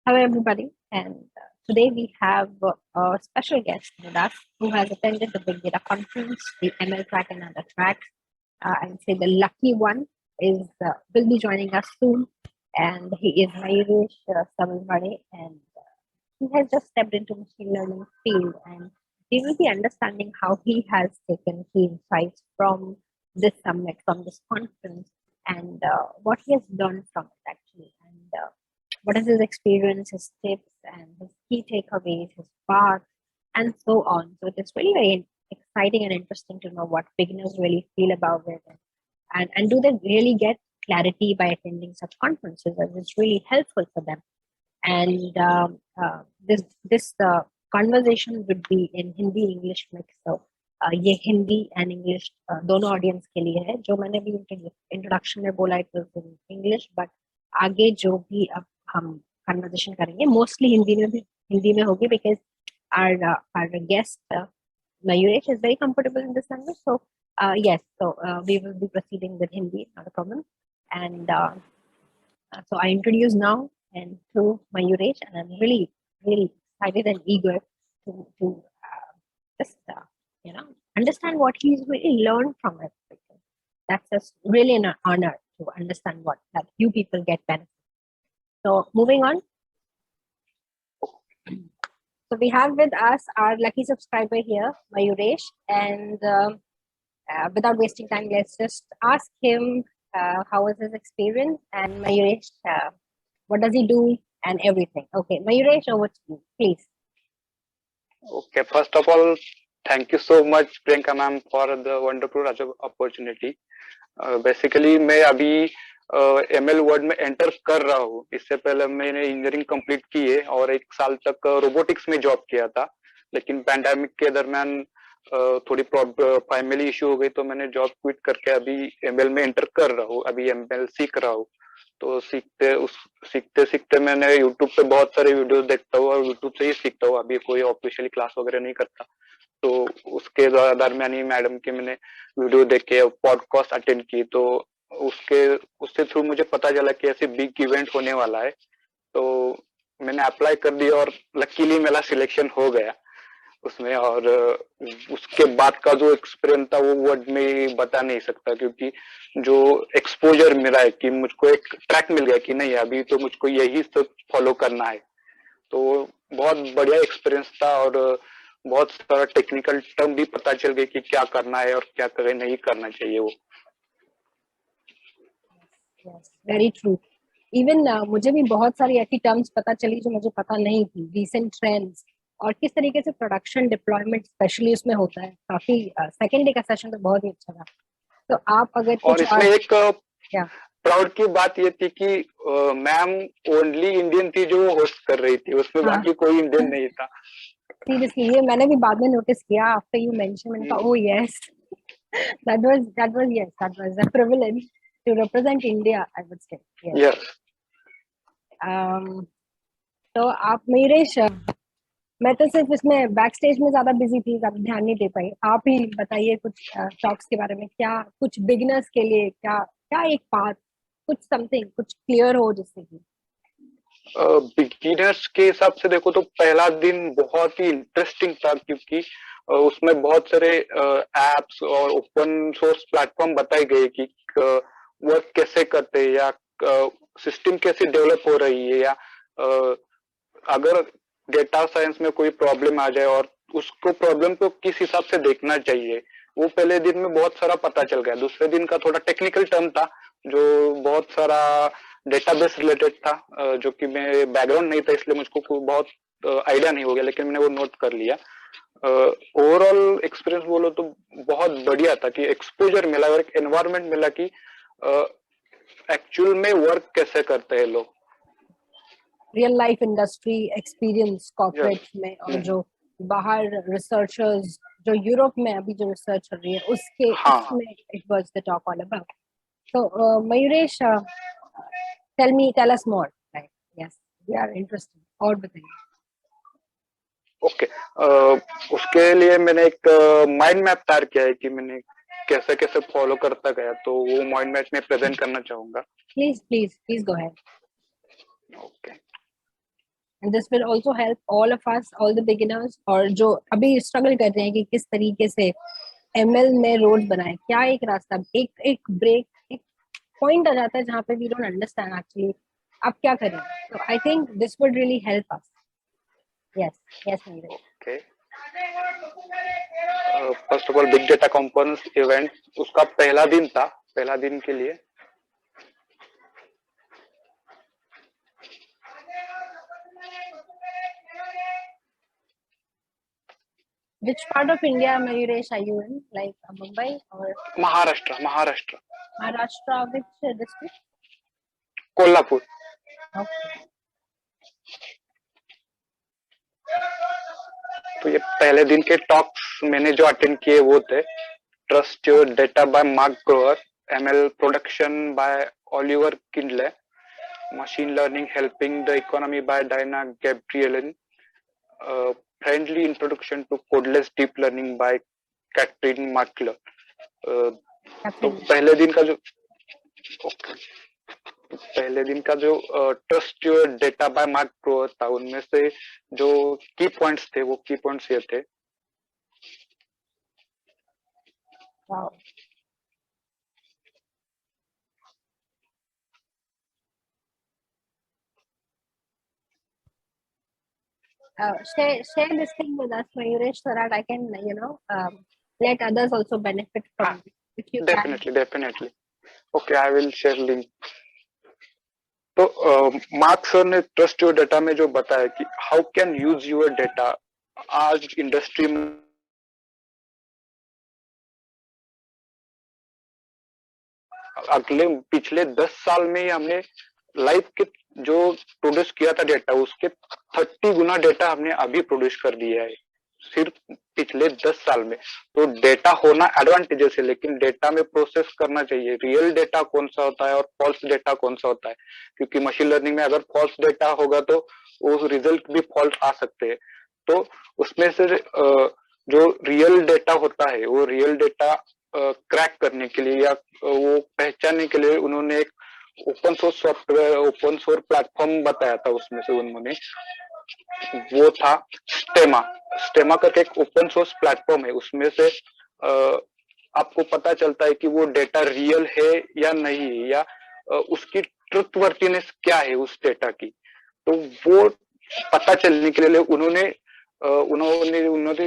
Hello, everybody. And today we have a special guest with us who has attended the Big Data Conference, the ML track and other tracks. I would say the lucky one is will be joining us soon, and he is Mayuresh Savalvade, and he has just stepped into machine learning field, and we will be understanding how he has taken key insights from this summit, from this conference, and what he has learned from it actually, and what is his experience, his tips, and his key takeaways, his path, and so on. So it is really very exciting and interesting to know what beginners really feel about it, and do they really get clarity by attending such conferences? And it's really helpful for them. And this conversation would be in Hindi English mix. So ये Hindi and English दोनों audience के लिए है. जो मैंने भी introduction में बोला it was in English, but आगे जो भी अब हम कन्वर्सेशन करेंगे मोस्टली हिंदी में होगी, because our guest Mayuresh is very comfortable in this language. So yes, so we will be proceeding with Hindi, not a problem. And so I introduce now and to Mayuresh, and I'm really, really excited and eager to just understand what he's really learned from it. Because that's just really an honor to understand what that you people get benefit. So moving on. So we have with us our lucky subscriber here, Mayuresh, and without wasting time, let's just ask him how was his experience, and Mayuresh, what does he do and everything. Okay, Mayuresh, over to you, please. Okay, first of all, thank you so much, Priyanka ma'am, for the wonderful opportunity. Basically, मैं अभी ML word में enter कर रहा हूँ. इससे पहले मैंने engineering complete की है और 1 साल तक रोबोटिक्स में जॉब किया था, लेकिन पैंडेमिक के दरमियान थोड़ी फैमिली इशू हो गई, तो मैंने जॉब क्विट करके अभी ML में एंटर कर रहा हूँ. अभी ML सीख रहा हूँ. तो सीखते सीखते मैंने यूट्यूब पे बहुत सारे वीडियो देखता हूँ और यूट्यूब से ही सीखता हूँ. अभी कोई ऑफिशियली क्लास वगैरह नहीं करता. तो उसके दरमियान ही मैडम के मैंने वीडियो देखे, पॉडकास्ट अटेंड की, तो उससे थ्रू मुझे पता चला कि ऐसे बिग इवेंट होने वाला है. तो मैंने अप्लाई कर दिया और लकीली मेरा सिलेक्शन हो गया उसमें. और उसके बाद का जो एक्सपीरियंस था वो वर्ड में बता नहीं सकता, क्योंकि जो एक्सपोजर मिला है कि मुझको एक ट्रैक मिल गया कि नहीं अभी तो मुझको यही सब फॉलो करना है. तो बहुत बढ़िया एक्सपीरियंस था और बहुत सारा टेक्निकल टर्म भी पता चल गए कि क्या करना है और क्या नहीं करना चाहिए वो. Very true. इवन मुझे भी बहुत सारी ऐसी टर्म्स पता चली जो मुझे पता नहीं थी. रिसेंट ट्रेंड्स और किस तरीके से प्रोडक्शन डिप्लॉयमेंट स्पेशली उसमें होता है. काफी सेकेंड डे का सेशन तो बहुत ही अच्छा था. तो आप अगर और इसमें एक प्राउड की बात ये थी कि मैम ओनली इंडियन थी जो होस्ट कर रही थी, उसमें बाकी कोई इंडियन नहीं था. सीरियसली ये मैंने भी बाद में नोटिस किया आफ्टर यू मेंशन. मैंने कहा oh yes, that was a privilege to represent India, I would say. Yes. तो आप Mayuresh, मैं तो सिर्फ इसमें बैक स्टेज में ज्यादा बिजी थी, ज्यादा ध्यान नहीं दे पाई. आप ही बताइए कुछ टॉक्स के बारे में. क्या कुछ बिगिनर्स के लिए क्या एक पाथ, कुछ समथिंग कुछ क्लियर हो जिससे कि बिगिनर्स के हिसाब से देखो तो पहला दिन बहुत ही इंटरेस्टिंग था, क्योंकि उसमें बहुत सारे एप्स और ओपन सोर्स प्लेटफॉर्म बताए गए कि वर्क कैसे करते हैं या सिस्टम कैसे डेवलप हो रही है, या अगर डेटा साइंस में कोई प्रॉब्लम आ जाए और उसको प्रॉब्लम को किस हिसाब से देखना चाहिए, वो पहले दिन में बहुत सारा पता चल गया. दूसरे दिन का थोड़ा टेक्निकल टर्म था जो बहुत सारा डेटाबेस रिलेटेड था, जो कि मैं बैकग्राउंड नहीं था इसलिए मुझको बहुत आइडिया नहीं हो गया, लेकिन मैंने वो नोट कर लिया. ओवरऑल एक्सपीरियंस बोलो तो बहुत बढ़िया था कि एक्सपोजर मिला और एक एनवायरनमेंट मिला कि एक्चुअल में वर्क कैसे करते हैं लोग. Real life industry experience corporate में, और जो बाहर रिसर्चर्स जो यूरोप में अभी जो रिसर्च कर रही है उसके उसमें it was the talk all about. तो Mayuresh, tell us more. Right? Yes, we are interested. और बताइए. ओके, उसके लिए मैंने एक माइंड मैप तैयार किया है कि मैंने कैसे कैसे फॉलो करता गया, तो वो माइंड मैप में प्रेजेंट करना चाहूंगा. Please go ahead. Okay, and this will also help all of us, all the beginners, और जो अभी struggle कर रहे हैं कि किस तरीके से ML में रोड बनाए, क्या एक रास्ता, एक ब्रेक, एक पॉइंट आ जाता है जहाँ पे we don't understand actually अब क्या करें. So I think this would really help us. Yes, Neeraj. Okay. First of all big data components event उसका पहला दिन था, पहला दिन के लिए Which part of India, Mayuresh, are you in? Like Mumbai or Maharashtra. Maharashtra? Which district? Kolhapur. Okay. तो ये पहले दिन के टॉक्स मैंने जो अटेंड किए वो थे trust your data by Mark Grover, ML production by Oliver Kindley, machine learning helping the economy by Diana Gabrielan, friendly introduction to codeless deep learning by Katrin Markler. तो पहले दिन का जो trust your data by Mark Grover था, उनमें से जो की पॉइंट्स थे वो की पॉइंट्स ये थे. Wow. Share this thing with us, Mayuresh, so that I can, let others also benefit from it. If you Definitely. Okay, I will share link. तो मार्क सर ने ट्रस्ट योर डेटा में जो बताया कि how can use your data आज industry में पिछले 10 साल में ही हमने लाइफ के जो प्रोड्यूस किया था डेटा उसके 30 गुना डेटा हमने अभी प्रोड्यूस कर दिया है सिर्फ पिछले 10 साल में. तो डेटा होना एडवांटेजेस है, लेकिन डेटा में प्रोसेस करना चाहिए. रियल डेटा कौन सा होता है और फॉल्स डेटा कौन सा होता है, क्योंकि मशीन लर्निंग में अगर फॉल्स डेटा होगा तो वो रिजल्ट भी फॉल्स आ सकते हैं. तो उसमें से जो रियल डेटा होता है वो रियल डेटा क्रैक करने के लिए या वो पहचानने के लिए उन्होंने एक open source software, open source platform बताया था. उसमें से उन्होंने वो था स्टेमा करके एक ओपन सोर्स प्लेटफॉर्म है. उसमें से आपको पता चलता है कि वो डेटा रियल है या नहीं, या उसकी ट्रुथवर्थीनेस क्या है उस डेटा की. तो वो पता चलने के लिए उन्होंने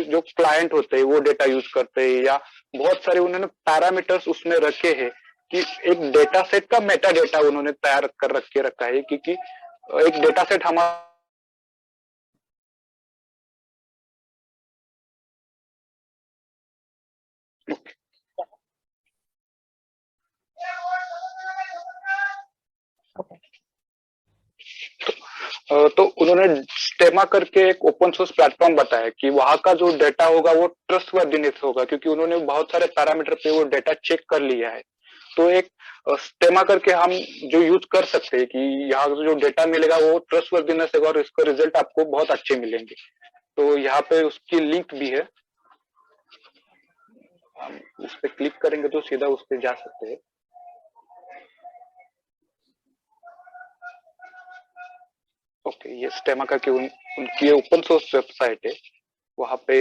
जो क्लाइंट होते हैं वो डेटा यूज करते हैं, या बहुत सारे उन्होंने पैरामीटर्स उसमें रखे हैं कि एक डेटा सेट का मेटा डेटा उन्होंने तैयार कर रखा है, क्योंकि एक डेटा सेट हमारा तो उन्होंने स्टेमा करके एक ओपन सोर्स प्लेटफॉर्म बताया कि वहां का जो डेटा होगा वो ट्रस्टवर्दीनेस होगा, क्योंकि उन्होंने बहुत सारे पैरामीटर पे वो डेटा चेक कर लिया है. तो एक स्टेमा करके हम जो यूज कर सकते हैं कि यहाँ जो डेटा मिलेगा वो ट्रस्टवर्दीनेस होगा और इसका रिजल्ट आपको बहुत अच्छे मिलेंगे. तो यहाँ पे उसकी लिंक भी है, हम उस पर क्लिक करेंगे तो सीधा उस पर जा सकते हैं. ओके, ये स्टेमा का उनकी ओपन सोर्स वेबसाइट है. वहां पे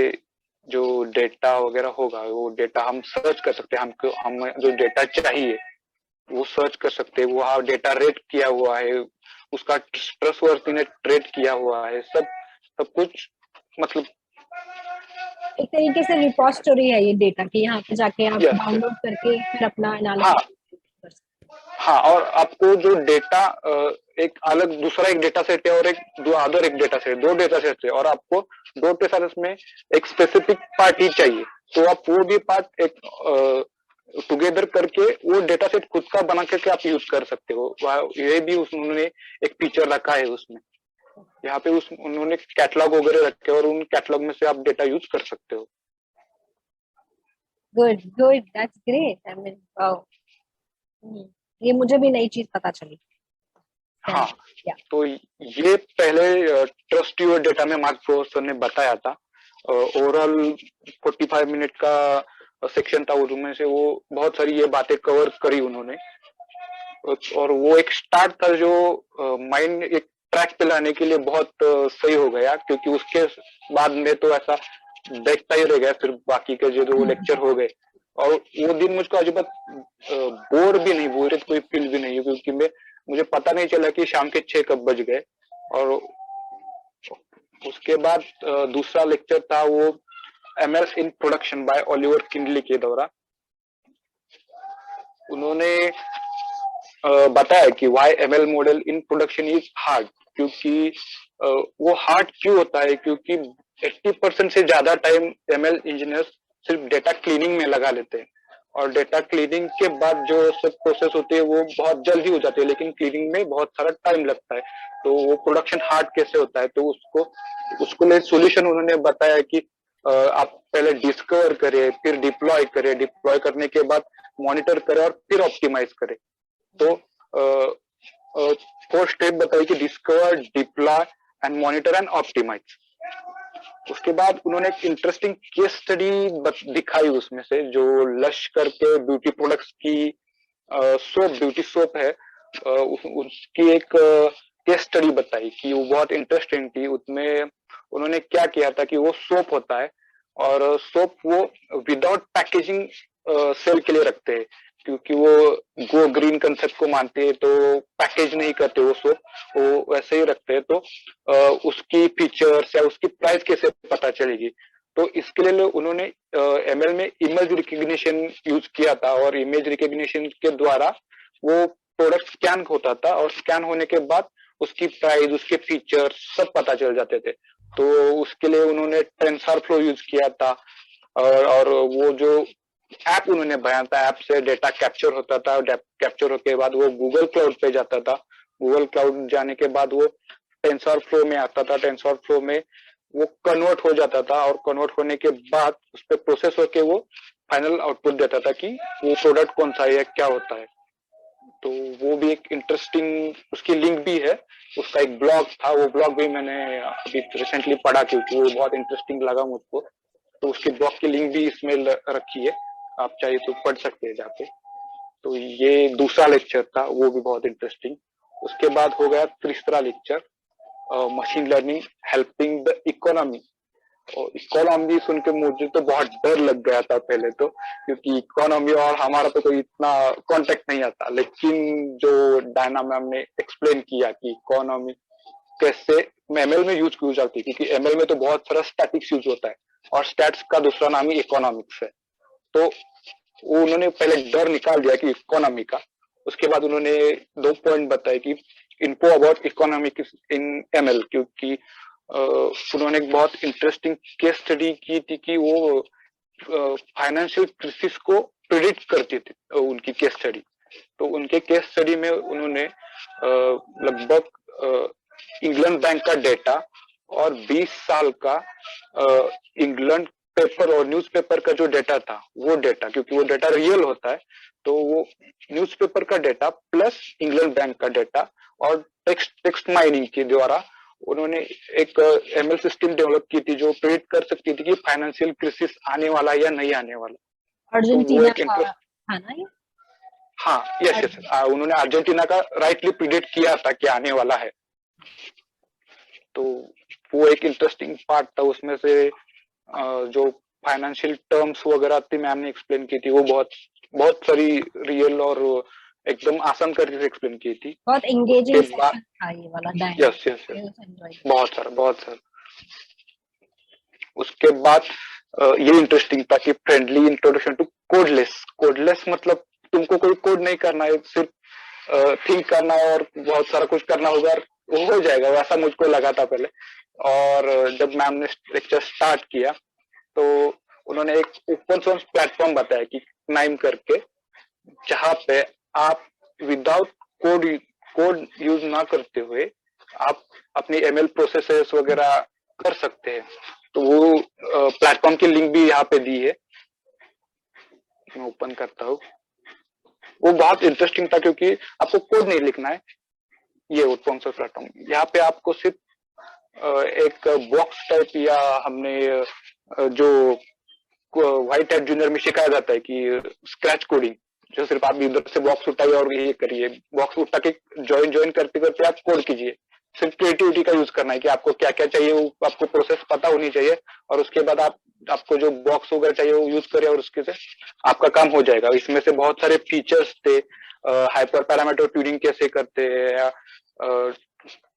जो डेटा वगैरह होगा वो डेटा हम सर्च कर सकते हैं. हमको हम जो डेटा चाहिए वो सर्च कर सकते हैं. वहाँ डेटा रेट किया हुआ है, उसका ट्रस्टवर्थीनेस रेट किया हुआ है, सब कुछ. मतलब एक तरीके से रिपोजिटरी है ये डेटा की, यहाँ पे जाके आप डाउनलोड करके फिर अपना एनालिसिस. हाँ, और आपको जो डेटा एक अलग दूसरा एक डेटा सेट है और एक अदर एक डेटा सेट, 2 डेटा सेट है, और आपको 2 डेटा सेट में एक स्पेसिफिक पार्ट ही चाहिए, तो आप वो भी पार्ट एक टुगेदर करके वो डेटा सेट खुद का बना करके आप यूज कर सकते हो. ये भी उन्होंने एक फीचर रखा है उसमें. यहाँ पे उन्होंने कैटलॉग वगैरह रखे और उन कैटलॉग में से आप डेटा यूज कर सकते हो. Good, that's great. I mean wow, ये मुझे भी नई चीज पता चली. हाँ, तो ये पहले ट्रस्ट योर डेटा में मार्क प्रोफेसर ने बताया था. ओवरऑल 45 मिनट का सेक्शन था, उसमें से वो बहुत सारी ये बातें कवर करी उन्होंने. और वो एक स्टार्ट था जो माइंड एक ट्रैक पे लाने के लिए बहुत सही हो गया, क्योंकि उसके बाद में तो ऐसा देखता ही रह गया फिर बाकी के जो लेक्चर हो गए। और वो दिन मुझको अजब बोर भी नहीं, बोरियत कोई फील भी नहीं, क्योंकि मुझे पता नहीं चला कि शाम के 6 कब बज गए। और उसके बाद दूसरा लेक्चर था वो ML in production by Oliver Kindly के द्वारा। उन्होंने बताया कि why ML model in production is hard, क्योंकि वो हार्ड क्यों होता है, क्योंकि 80% से ज्यादा टाइम एमएल इंजीनियर्स सिर्फ डेटा क्लीनिंग में लगा लेते हैं, और डेटा क्लीनिंग के बाद जो सब प्रोसेस होती है वो बहुत जल्दी हो जाती है, लेकिन क्लीनिंग में बहुत सारा टाइम लगता है। तो वो प्रोडक्शन हार्ड कैसे होता है, तो उसको लिए सोल्यूशन उन्होंने बताया कि आप पहले डिस्कवर करें, फिर डिप्लॉय करें, डिप्लॉय करने के बाद मॉनिटर करें और फिर ऑप्टिमाइज करें। तो 4 स्टेप बताई कि discover, deploy and monitor and optimise. उसके बाद उन्होंने एक इंटरेस्टिंग केस स्टडी दिखाई उसमें से, जो लश करके ब्यूटी प्रोडक्ट्स की सोप, ब्यूटी सोप है, उसकी एक केस स्टडी बताई कि वो बहुत इंटरेस्टिंग थी। उसमें उन्होंने क्या किया था कि वो सोप होता है, और सोप वो विदाउट पैकेजिंग सेल के लिए रखते हैं, क्योंकि वो गो ग्रीन कंसेप्ट को मानते हैं, तो पैकेज नहीं करते वो सोप, वो वैसे ही रखते हैं। तो उसकी फीचर्स या उसकी प्राइस कैसे पता चलेगी, तो इसके लिए उन्होंने एमएल में इमेज रिकग्निशन यूज किया था, और इमेज रिकग्निशन के द्वारा वो प्रोडक्ट स्कैन होता था, और स्कैन होने के बाद उसकी प्राइस, उसके फीचर्स सब पता चल जाते थे। तो उसके लिए उन्होंने टेंसर फ्लो यूज किया था, और वो जो ऐप उन्होंने बनाया था, ऐप से डेटा कैप्चर होता था, कैप्चर होने के बाद वो गूगल क्लाउड पे जाता था, गूगल क्लाउड जाने के बाद वो टेंसर फ्लो में आता था, टेंसर फ्लो में वो कन्वर्ट हो जाता था, और कन्वर्ट होने के बाद उस पर प्रोसेस होके वो फाइनल आउटपुट देता था कि वो प्रोडक्ट कौन सा है, क्या होता है। तो वो भी एक इंटरेस्टिंग, उसकी लिंक भी है, उसका एक ब्लॉग था, वो ब्लॉग भी मैंने अभी रिसेंटली पढ़ा, क्योंकि वो बहुत इंटरेस्टिंग लगा मुझको। तो उसके ब्लॉग की लिंक भी इसमें रखी है, आप चाहिए तो पढ़ सकते हैं जाके। तो ये दूसरा लेक्चर था, वो भी बहुत इंटरेस्टिंग। उसके बाद हो गया तीसरा lecture, machine learning helping the economy. और इकोनॉमी सुन के मुझे तो बहुत डर लग गया था पहले तो, क्योंकि इकोनॉमी और हमारा तो कोई इतना कांटेक्ट नहीं आता। लेकिन जो डायना मैम ने एक्सप्लेन किया कि इकोनॉमी कैसे एमएल में यूज की जाती है, क्योंकि एमएल में तो बहुत सारा स्टैटिक्स यूज होता है, और स्टैट्स का दूसरा नाम ही इकोनॉमिक्स है। तो वो उन्होंने पहले डर निकाल दिया कि इकोनॉमी का। उसके बाद उन्होंने 2 पॉइंट बताए कि info about economics in ML, क्योंकि उन्होंने एक बहुत इंटरेस्टिंग केस स्टडी की थी कि वो फाइनेंशियल क्राइसिस को प्रिडिक्ट करती थी उनकी केस स्टडी। तो उनके केस स्टडी में उन्होंने लगभग इंग्लैंड बैंक का डेटा और 20 साल का इंग्लैंड पेपर और न्यूज़पेपर का जो डेटा था, वो डेटा, क्योंकि वो डेटा रियल होता है, तो वो न्यूज़पेपर का डेटा प्लस इंग्लैंड बैंक का डेटा और टेक्स्ट माइनिंग के द्वारा उन्होंने एक एमएल सिस्टम डेवलप की थी, जो प्रेडिक्ट कर सकती थी कि फाइनेंशियल क्राइसिस आने वाला या नहीं आने वाला। तो वो एक इंटरेस्ट था ना ये? हाँ, यस यस, उन्होंने अर्जेंटीना का राइटली प्रिडिक्ट किया था कि आने वाला है। तो वो एक इंटरेस्टिंग पार्ट था उसमें से। जो फाइनेंशियल टर्म्स वगैरह थी मैम ने एक्सप्लेन की थी, वो बहुत सारी रियल और एकदम आसान तरीके से एक्सप्लेन की थी। बहुत एंगेजिंग सेशन था ये वाला। यस यस, बहुत सारा। उसके बाद ये इंटरेस्टिंग था कि फ्रेंडली इंट्रोडक्शन टू कोडलेस मतलब तुमको कोई कोड नहीं करना है, सिर्फ थिंक करना है और बहुत सारा कुछ करना होगा, वो हो जाएगा, वैसा मुझको लगा था पहले। और जब मैम ने लेक्चर स्टार्ट किया तो उन्होंने एक ओपन सोर्स प्लेटफॉर्म बताया कि नाइम करके, जहाँ पे आप विदाउट कोड यूज ना करते हुए आप अपनी एमएल प्रोसेसेस वगैरह कर सकते हैं। तो वो प्लेटफॉर्म की लिंक भी यहाँ पे दी है, मैं ओपन करता हूँ। वो बहुत इंटरेस्टिंग था, क्योंकि आपको कोड नहीं लिखना है। ये ओपन सोर्स प्लेटफॉर्म, यहाँ पे आपको सिर्फ एक बॉक्स टाइप, या हमने जो व्हाइट हैट जूनियर में सिखाया जाता है कि स्क्रैच कोडिंग, जो सिर्फ आप इधर से बॉक्स उठाइए और ये करिए, बॉक्स उठा के ज्वाइन करते करते आप कोड कीजिए, सिर्फ क्रिएटिविटी का यूज करना है कि आपको क्या क्या चाहिए, वो आपको प्रोसेस पता होनी चाहिए, और उसके बाद आपको जो बॉक्स वगैरह चाहिए वो यूज करें और उसके से आपका काम हो जाएगा। इसमें से बहुत सारे फीचर्स थे, हाइपर पैरामीटर ट्यूनिंग कैसे करते हैं, या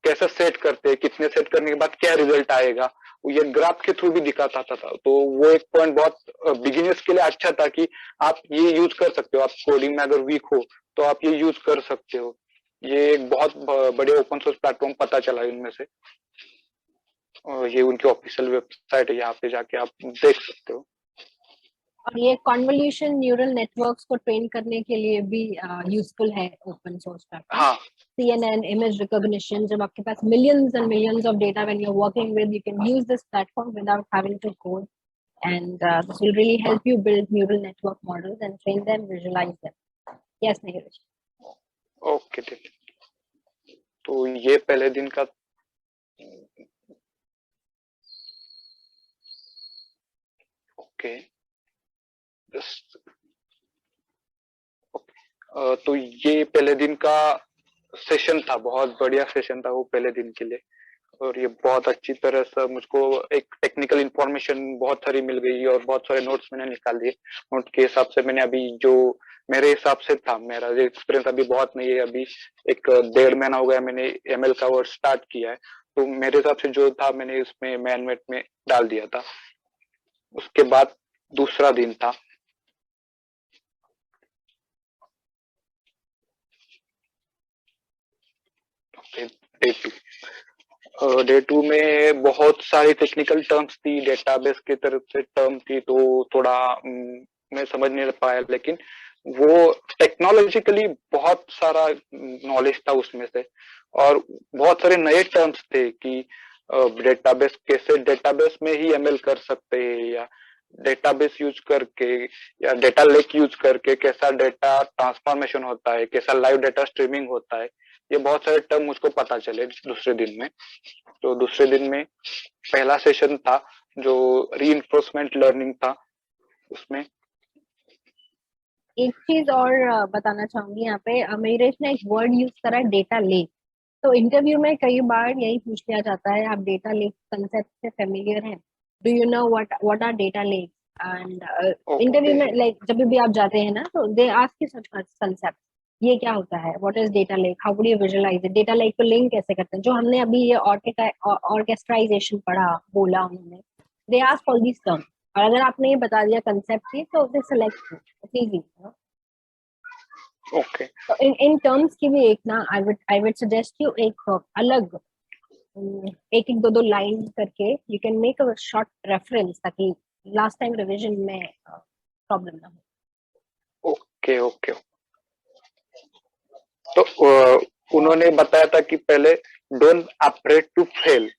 कैसे सेट करते हैं, कितने सेट करने के बाद क्या रिजल्ट आएगा, ये ग्राफ के थ्रू भी दिखाता था। तो वो एक पॉइंट बहुत बिगिनर्स के लिए अच्छा था कि आप ये यूज कर सकते हो, आप कोडिंग में अगर वीक हो तो आप ये यूज कर सकते हो। ये एक बहुत बड़े ओपन सोर्स प्लेटफॉर्म पता चला इनमें से, और ये उनकी ऑफिशियल वेबसाइट है, यहाँ पे जाके आप देख सकते हो। और ये कॉन्वोल्यूशन न्यूरल नेटवर्क्स को ट्रेन करने के लिए भी यूजफुल है ओपन सोर्स प्लेटफॉर्म। हाँ, CNN, image recognition, जब आपके पास millions and millions of data when you're working with, you can use this platform without having to code, and this will really help you build neural network models and train them, visualize them. Yes, Neeraj. Okay ठीक है। तो ये पहले दिन का, okay, तो ये पहले दिन का सेशन था, बहुत बढ़िया सेशन था वो पहले दिन के लिए। और ये बहुत अच्छी तरह से मुझको एक टेक्निकल इंफॉर्मेशन बहुत सारी मिल गई, और बहुत सारे नोट्स मैंने निकाल दिए। नोट के हिसाब से मैंने अभी जो मेरे हिसाब से था, मेरा एक्सपीरियंस अभी बहुत नहीं है, अभी एक 1.5 महीना हो गया मैंने एमएल का वर्क स्टार्ट किया है, तो मेरे हिसाब से जो था मैंने इसमें मैनमेट में डाल दिया था। उसके बाद दूसरा दिन था, डे टू में बहुत सारी टेक्निकल टर्म्स थी, डेटाबेस की तरफ से टर्म थी, तो थोड़ा मैं समझ नहीं पाया, लेकिन वो टेक्नोलॉजिकली बहुत सारा नॉलेज था उसमें से, और बहुत सारे नए टर्म्स थे कि डेटाबेस कैसे, डेटाबेस में ही एमएल कर सकते हैं, या डेटाबेस यूज करके, या डेटा लेक यूज करके कैसा डेटा ट्रांसफॉर्मेशन होता है, कैसा लाइव डेटा स्ट्रीमिंग होता है। ये बहुत सारे टर्म मुझको पता चले दूसरे दिन में। तो दूसरे दिन में पहला सेशन था जो रीइंफोर्समेंट लर्निंग था, उसमें एक चीज और बताना चाहूंगी यहाँ पे, अमीरेश ने एक वर्ड यूज करा, डेटा लेक। तो इंटरव्यू में कई बार यही पूछ लिया जाता है, आप डेटा लेक कंसेप्ट से फेमिलियर हैं? Do you know what are data lake? And interview okay, में लाइक जब भी आप जाते हैं ना, तो they ask you such concept, ये क्या होता है, what is data lake, how would you visualise it, data lake को लिंक कैसे करते हैं, जो हमने अभी ये ऑर्केस्ट्राइजेशन पढ़ा, बोला उन्होंने, they ask all these terms. और अगर आपने ये बता दिया कंसेप्ट ही, तो they select you, it's easy. Okay, तो इन टर्म्स की भी एक ना, आई वुड सजेस्ट यू एक अलग एक एक दो दो लाइन करके you can make a short reference, ताकि लास्ट टाइम रिवीजन में प्रॉब्लम ना हो। Okay, okay. तो उन्होंने बताया था कि पहले डोंट अफ्रेड टू फेल,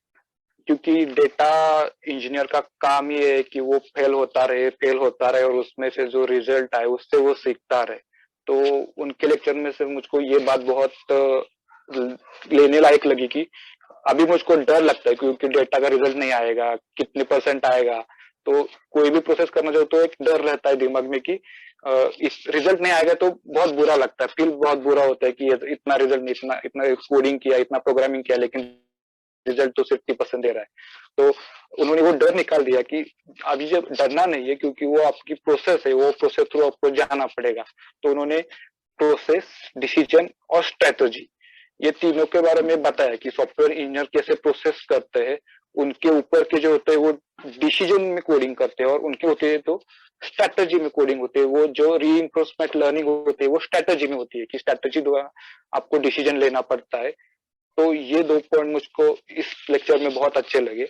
क्योंकि डेटा इंजीनियर का काम ये है कि वो फेल होता रहे, और उसमें से जो रिजल्ट आए उससे वो सीखता रहे। तो उनके लेक्चर में से मुझको ये बात बहुत लेने लायक लगी कि अभी मुझको डर लगता है क्योंकि डेटा का रिजल्ट नहीं आएगा, कितने परसेंट आएगा, तो कोई भी प्रोसेस करना चाहो तो एक डर रहता है दिमाग में कि इस रिजल्ट नहीं आएगा, तो बहुत बुरा लगता है, फील बहुत बुरा होता है कि इतना रिजल्ट नहीं, इतना इतना कोडिंग किया, इतना प्रोग्रामिंग किया, लेकिन रिजल्ट तो 50% दे रहा है। तो उन्होंने वो डर निकाल दिया कि अभी जब डरना नहीं है, क्योंकि वो आपकी प्रोसेस है, वो प्रोसेस थ्रू आपको जाना पड़ेगा। तो उन्होंने प्रोसेस, डिसीजन और स्ट्रेटजी, ये तीनों के बारे में बताया कि सॉफ्टवेयर इंजीनियर कैसे प्रोसेस करते हैं। उनके ऊपर के जो होते हैं वो डिसीजन में कोडिंग करते हैं, और उनके होते हैं तो स्ट्रेटजी में कोडिंग होती है। वो जो रीइंफोर्समेंट लर्निंग होती है वो स्ट्रेटजी में होती है कि स्ट्रेटजी द्वारा आपको डिसीजन लेना पड़ता है। तो ये 2 पॉइंट मुझको इस लेक्चर में बहुत अच्छे लगे।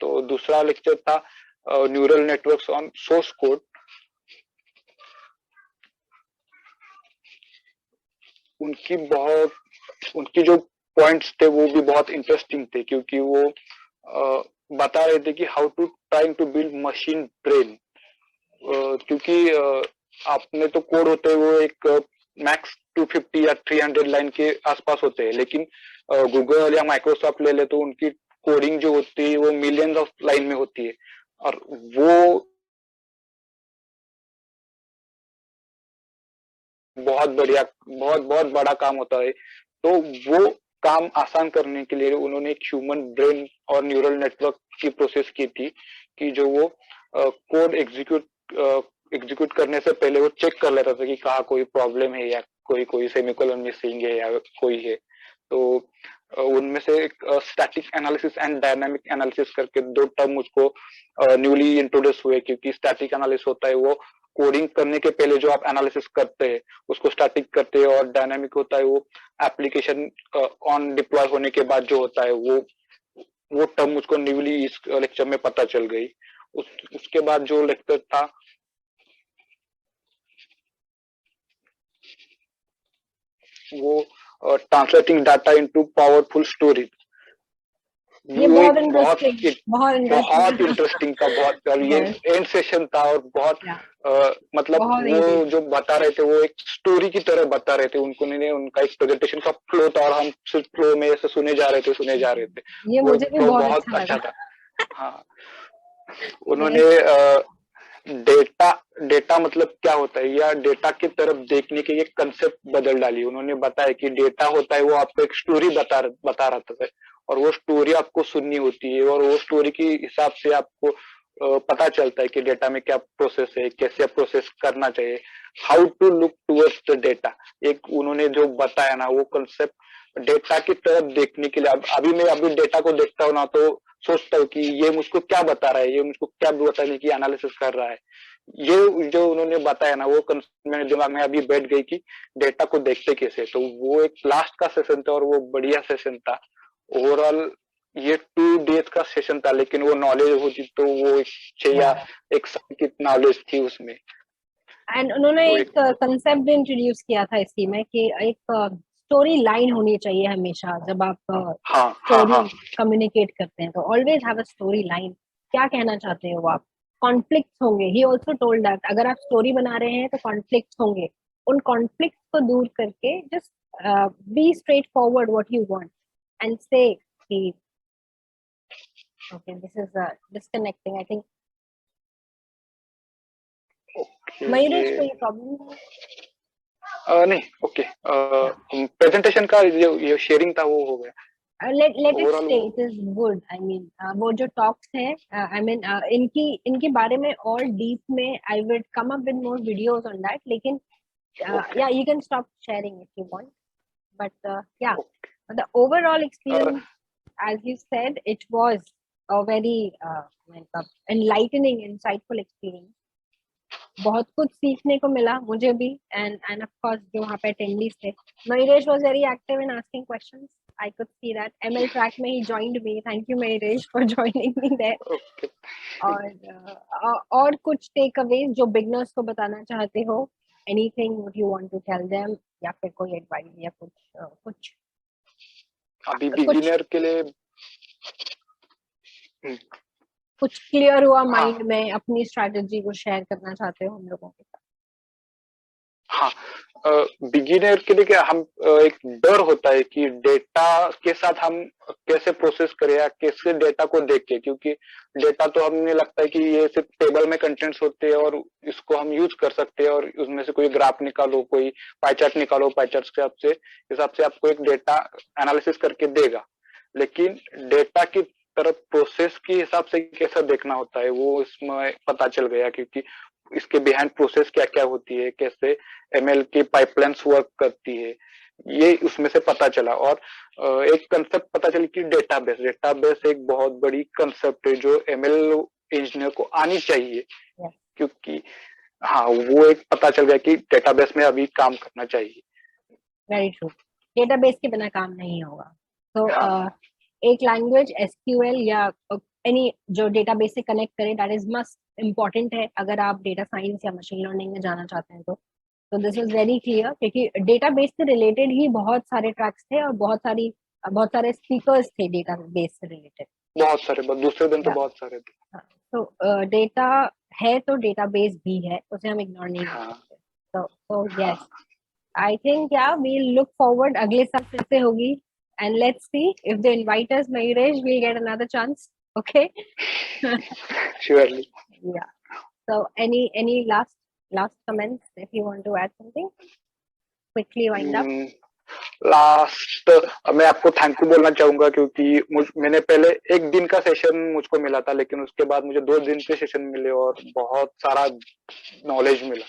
तो दूसरा लेक्चर था neural networks on source code. उनकी जो पॉइंट्स थे वो भी बहुत इंटरेस्टिंग थे, क्योंकि वो बता रहे थे कि how to trying to build machine brain. क्योंकि आपने तो कोड होते हैं वो एक मैक्स 250 या 300 लाइन के आसपास होते हैं, लेकिन गूगल या माइक्रोसॉफ्ट ले ले तो उनकी कोडिंग जो होती है वो मिलियंस ऑफ लाइन में होती है, और वो बहुत बढ़िया, बहुत बहुत बड़ा काम होता है। तो वो काम आसान करने के लिए उन्होंने एक ह्यूमन ब्रेन और न्यूरल नेटवर्क की प्रोसेस की थी कि जो वो कोड एग्जीक्यूट करने से पहले वो चेक कर लेता था कि कहाँ कोई प्रॉब्लम है या कोई सेमीकोलन मिसिंग है या कोई है। तो उनमें से एक static analysis and dynamic analysis करके दो टर्म मुझको न्यूली इंट्रोड्यूस हुए, क्योंकि स्टैटिक एनालिसिस होता है वो कोडिंग करने के पहले जो आप एनालिसिस करते हैं उसको स्टैटिक करते हैं, और डायनामिक होता है वो एप्लीकेशन ऑन डिप्लॉय होने के बाद जो होता है वो टर्म मुझको न्यूली इस लेक्चर में पता चल गई। उसके बाद जो लेक्चर था वो translating data into powerful story. ये वो बहुत एक इंटरेस्टिंग, बहुत इंटरेस्टिंग था, बहुत। और ये बहुत, एंड सेशन था और बहुत या, मतलब बहुत वो engaging। जो बता रहे थे वो एक स्टोरी की तरह बता रहे थे। उनका एक प्रेजेंटेशन का फ्लो था और हम सिर्फ फ्लो में ऐसे सुने जा रहे थे। ये वो मुझे भी फ्लो बहुत बहुत अच्छा लगा। अच्छा था। हाँ, उन्होंने यस, डेटा डेटा मतलब क्या होता है या डेटा की तरफ देखने के ये कंसेप्ट बदल डाली। उन्होंने बताया कि डेटा होता है वो आपको एक स्टोरी बता रहा था, और वो स्टोरी आपको सुननी होती है, और वो स्टोरी के हिसाब से आपको पता चलता है कि डेटा में क्या प्रोसेस है, कैसे प्रोसेस करना चाहिए, how to look towards the data. एक उन्होंने जो बताया ना वो कंसेप्ट डेटा की तरफ देखने के लिए। अभी मैं अभी डेटा को देखता हूँ ना तो सोचता हूँ कि ये मुझको क्या बता रहा है, ये मुझको क्या बताने की एनालिसिस कर रहा है। ये जो उन्होंने बताया ना वो मेरे दिमाग में अभी बैठ गई कि डेटा को देखते कैसे। तो वो एक लास्ट का सेशन था और वो बढ़िया सेशन था। ओवरऑल ये 2 days का सेशन था, लेकिन वो नॉलेज होती तो वो एक 6 या एक साल की नॉलेज थी उसमें। एंड उन्होंने तो एक कंसेप्ट भी इंट्रोड्यूस किया था इसी में कि एक स्टोरी लाइन होनी चाहिए हमेशा जब आप हाँ हाँ स्टोरी हाँ कम्युनिकेट करते हैं, तो always have a story line. क्या कहना चाहते हो आप? कॉन्फ्लिक्ट्स होंगे, ही ऑल्सो टोल्ड दैट अगर आप स्टोरी बना रहे हैं तो कॉन्फ्लिक्ट्स होंगे। उन कॉन्फ्लिक्ट्स को दूर करके just be straight forward what you want and से कि okay, this is disconnecting I think. Mayuresh, okay. कोई प्रॉब्लम? नहीं, ओके। प्रेजेंटेशन का ये शेयरिंग था वो हो गया। let it overall stay, it is good, I mean वो जो talks है, I mean इनके बारे में और deep में I would come up with more videos on that, लेकिन okay yeah, you can stop sharing if you want, but yeah, the overall experience, as you said, it was a very मतलब enlightening, insightful experience. बहुत कुछ सीखने को मिला मुझे भी, and of course जो वहाँ पे attendees थे। Mayuresh was very active in asking questions. I could see that. ML track में he joined me. Thank you Mayuresh for joining me there. Okay. और कुछ takeaways जो beginners को बताना चाहते हो? Anything would you want to tell them? या फिर कोई advice या कुछ अभी कुछ बिगिनर के लिए कुछ क्लियर हुआ हाँ माइंड में, अपनी स्ट्रैटेजी को शेयर करना चाहते हो हम लोगों के साथ? हाँ, बिगिनर के लिए क्या हम एक डर होता है कि डेटा के साथ हम कैसे प्रोसेस करें या कैसे डेटा को देखें, क्योंकि डेटा तो हमें लगता है कि ये सिर्फ टेबल में कंटेंट्स होते हैं और इसको हम यूज कर सकते हैं, और उसमें से कोई ग्राफ निकालो, कोई पाई चार्ट निकालो, पाई चार्ट के हिसाब से आपको एक डेटा एनालिसिस करके देगा। लेकिन डेटा की तरफ प्रोसेस के हिसाब से कैसा देखना होता है वो इसमें पता चल गया, क्योंकि इसके बिहाइंड प्रोसेस क्या क्या होती है, कैसे एमएल की पाइपलाइंस वर्क करती है, ये उसमें से पता चला। और एक कंसेप्ट पता चली कि डेटाबेस एक बहुत बड़ी कंसेप्ट है जो एमएल इंजीनियर को आनी चाहिए, क्योंकि हाँ वो एक पता चल गया कि डेटाबेस में अभी काम करना चाहिए। वेरी ट्रू, डेटाबेस के बिना काम नहीं होगा। तो हाँ एक लैंग्वेज एसक्यूएल या एनी जो डेटाबेस से कनेक्ट करे, दैट इज मस्ट इम्पॉर्टेंट है अगर आप डेटा साइंस या मशीन लर्निंग में जाना चाहते हैं तो दिस इज वेरी क्लियर, क्योंकि डेटाबेस से रिलेटेड ही बहुत सारे ट्रैक्स थे और बहुत सारे स्पीकर्स थे डेटाबेस से रिलेटेड। बहुत सारे, दूसरे दिन तो बहुत सारे थे। तो डेटा है तो डेटाबेस भी है, उसे हम इग्नोर नहीं कर हाँ सकते। तो हाँ यस, आई थिंक या वी लुक फॉरवर्ड, अगले साल फिर से होगी, and let's see if they invite us Mayuresh, we'll get another chance. Okay. Surely. Yeah. So any last comments if you want to add something? Quickly wind up. Last मैं आपको thank you बोलना चाहूंगा, क्योंकि मैंने पहले एक दिन का सेशन मुझको मिला था, लेकिन उसके बाद मुझे 2 दिन के सेशन मिले और बहुत सारा नॉलेज मिला।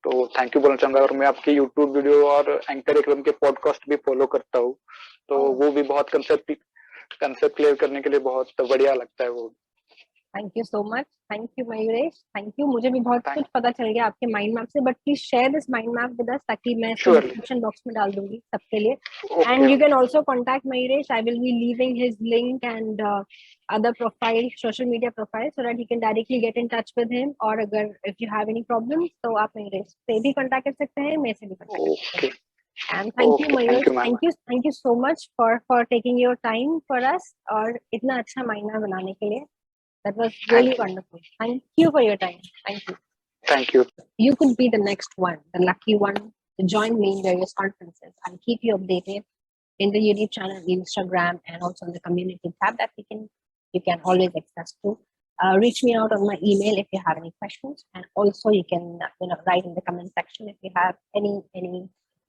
तो थैंक यू बोलना चाहूंगा। और मैं आपकी यूट्यूब वीडियो और एंकर एकदम के पॉडकास्ट भी फॉलो करता हूँ, तो वो भी बहुत कंसेप्ट क्लियर करने के लिए बहुत बढ़िया लगता है वो। Thank you so much, thank you Mayuresh, thank you. मुझे भी बहुत थैंक कुछ पता चल गया आपके माइंड मैप से, but please share this mind map with us, ताकि मैं इसको श्योरली। डिस्क्रिप्शन बॉक्स में डाल दूंगी सबके लिए। Okay. And you can also contact Mayuresh. I will be leaving his link and other profile, social media profile, so that you can directly get in touch with him. और अगर if you have any problems, तो आप Mayuresh से भी contact कर सकते हैं, मेरे से भी contact कर सकते हैं। Okay. And thank you okay, thank Mayuresh, you ma'am. thank you so much for taking your time for us और इतना अच्छा मायना बनाने के लिए। That was really thank you. wonderful. Thank you for your time. Thank you. Thank you. You could be the next one, the lucky one, to join me in various conferences. I'll keep you updated in the YouTube channel, Instagram, and also in the community tab that you can always access to. Reach me out on my email if you have any questions, and also you can write in the comment section if you have any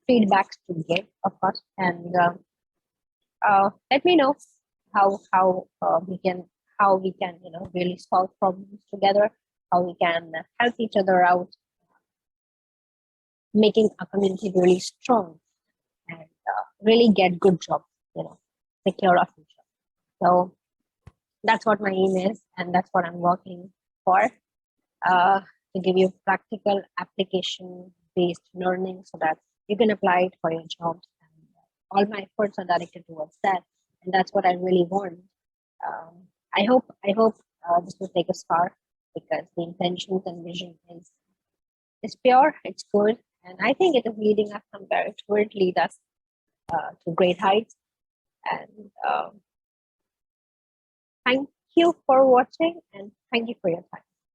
feedbacks to give, of course, and let me know how we can really solve problems together, how we can help each other out, making a community really strong and really get good jobs, secure our future. So that's what my aim is, and that's what I'm working for, to give you practical application based learning so that you can apply it for your jobs. And all my efforts are directed towards that, and that's what I really want. I hope this will take us far, because the intentions and vision is pure, it's good, and I think it is leading us somewhere. It will lead us to great heights. And thank you for watching, and thank you for your time.